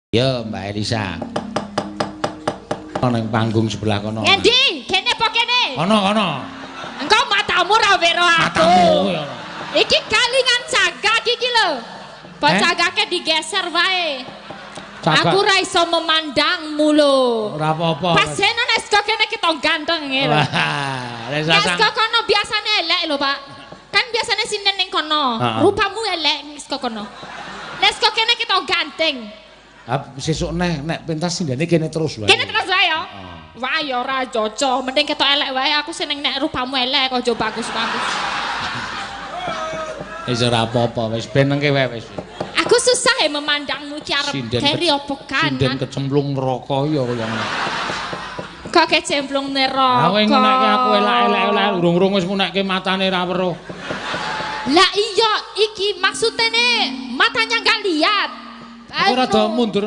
Ya, Mbak Elisa. Ana ing panggung sebelah kono. Ngendi? Kene apa kene? Kono. Engkau matamu ra wero aku. Matamu ya. Iki kalingan cagak iki lho. Kok cagake digeser wae. Cagak. Aku ra iso memandangmu lho. Ora apa-apa. Pas eno nek kene kita ganteng ngene. Wah, Nek kono biasane elek lho, Pak. Kan biasane sinden ning kono. Rupamu elek nek kono. Nek kene kita ganteng. Sesuk nek pentas sindene kene terus wae. Kene terus wae ya. Wah ya ora cocok, mending ketok elek wae aku seneng nek rupamu elek aja bagus-bagus. Wis ora apa-apa, wis benengke wae wis. Aku susah ya memandangmu ki arep keri apa kanan. Sinden kecemplung neraka ya kaya ngono. Kok kecemplung neraka. Kowe ngunekke aku elek-elek urung-urung wis ngunekke matane ra weruh. Lah iya iki maksudnya nih matanya enggak lihat. Aku rada mundur